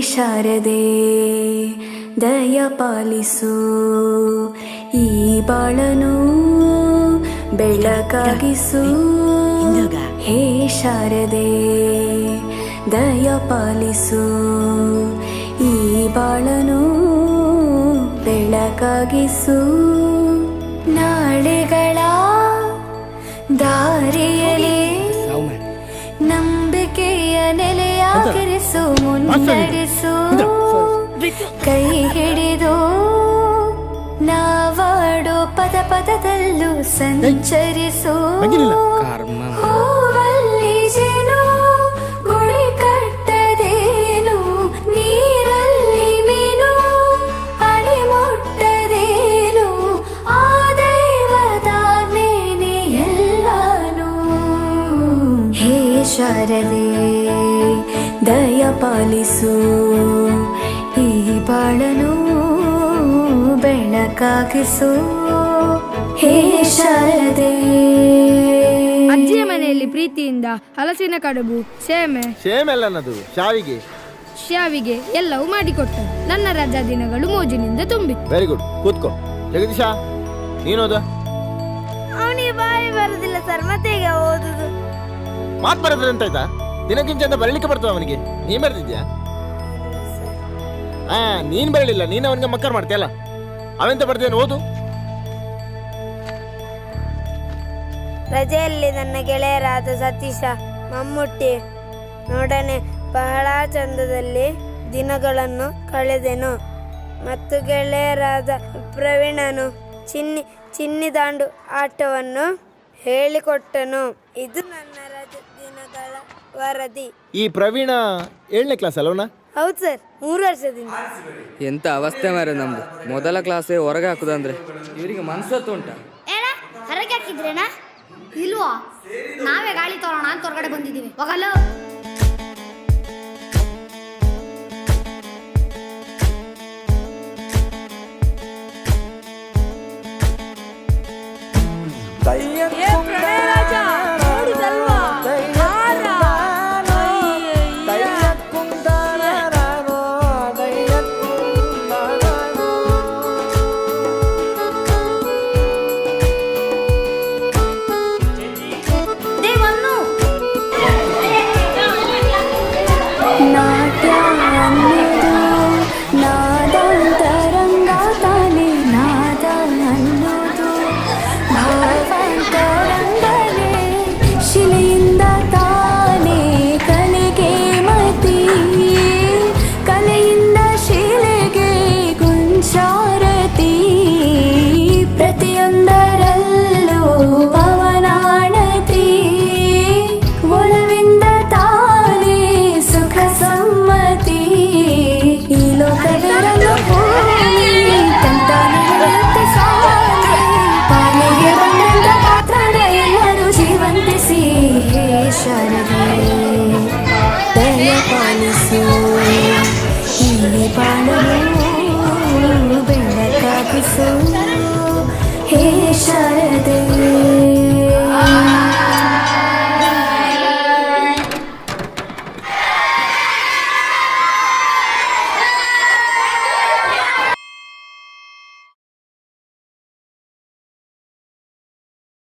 ಶಾರದೆ ದಯ ಪಾಲಿಸು, ಈ ಬಾಳನು ಬೆಳಕಾಗಿಸು. ಹೇ ಶಾರದೆ ದಯ ಪಾಲಿಸು, ಈ ಬಾಳನು ಬೆಳಕಾಗಿಸು. ನಾಳೆಗಳ ದಾರಿಯಲ್ಲಿ ನಂಬಿಕೆಯ ನೆಲೆಯಾಗಿರಿಸು, ಮುನ್ನಡೆಸು. ಕೈ ಹಿಡಿದು ನಾವಾಡೋ ಪದ ಪದದಲ್ಲೂ ಸಂಚರಿಸು. ಹೂವಲ್ಲಿ ಜೇನು ಗುಳಿ ಕಟ್ಟದೇನು, ನೀರಲ್ಲಿ ಮೀನು ಅಡಿ ಮುಟ್ಟದೇನು, ಆ ದೈವದಾನೇನೆ ಎಲ್ಲಾನು. ಹೇ ಶಾರದೆ ದಯ ಪಾಲಿಸು, ಈ ಬಾಳನು ಬೆಳಕಾಗಿಸು. ಹೇ ಶಾರದೆ. ಅಜ್ಜಿಯ ಮನೆಯಲ್ಲಿ ಪ್ರೀತಿಯಿಂದ ಹಲಸಿನ ಕಡುಬು, ಸೇಮೆಲ್ಲನದು ಶಾವಿಗೆ ಎಲ್ಲವೂ ಮಾಡಿಕೊಟ್ಟರು. ನನ್ನ ರಜಾ ದಿನಗಳು ಮೋಜಿನಿಂದ ತುಂಬಿತ್ತು. ವೆರಿ ಗುಡ್, ಕೂತ್ಕೋ. ಜಗದೀಶ, ನೀನೋದ? ಅವನಿಗೆ ಬಾಯಿ ಬರುದಿಲ್ಲ ಸರ್, ಮತ್ತೆ ಈಗ ಓದುದು. ಮಾತು ಬರೋದ್ರೆ ಅಂತ ಆಯ್ತಾ? ದಿನಕ್ಕಿಂತ ಬರಲಿಕ್ಕೆ ಬರ್ತದ ಅವನಿಗೆ. ನೀನ್ ಬರ್ತಿದ್ಯಾ? ನೀನ್ ಬರಲಿಲ್ಲ, ನೀನ್ ಅವನಿಗೆ ಮಕ್ಕರ್ ಮಾಡ್ತೀಯಲ್ಲ. ಅವೆಂತ ಬರ್ದೇನು, ಓದು. ರಜೆಯಲ್ಲಿ ನನ್ನ ಗೆಳೆಯರಾದ ಸತೀಶ, ಮಮ್ಮುಟ್ಟಿ ನೋಡನೆ ಬಹಳ ಚಂದದಲ್ಲಿ ದಿನಗಳನ್ನು ಕಳೆದೆನು. ಮತ್ತು ಗೆಳೆಯರಾದ ಪ್ರವೀಣನು ಚಿನ್ನಿದಾಂಡು ಆಟವನ್ನು ಹೇಳಿಕೊಟ್ಟನು. ಇದು ನನ್ನ ರಜೆ ದಿನಗಳ ವರದಿ. ಈ ಪ್ರವೀಣ 7ನೇ ಕ್ಲಾಸ್ ಅಲ್ಲವನ? ಹೌದು ಸರ್, 3 ವರ್ಷದಿಂದ. ಎಂತ ಅವಸ್ಥೆ ಮಾರೆ ನಮ್ದು. ಮೊದಲ ಕ್ಲಾಸೇ ಹೊರಗೆ ಹಾಕುದಂದ್ರೆ ಇವರಿಗೆ ಮನ್ಸತ್ತು ಉಂಟ. ಹೊರಗೆ ಹಾಕಿದ್ರೇನಾ? ಇಲ್ವಾ, ನಾವೇ ಗಾಳಿ ತೋರೋಣ ಅಂತ ಹೊರಗಡೆ ಬಂದಿದ್ದೀವಿ. ಹೋಗಲ್ಲ. ಶಾರದೆ ದಯ ಪಾಲಿಸು, ಈ ಬಾಳನು ಬೆಳಕಾಗಿಸು. ಹೇ ಶಾರದೆ.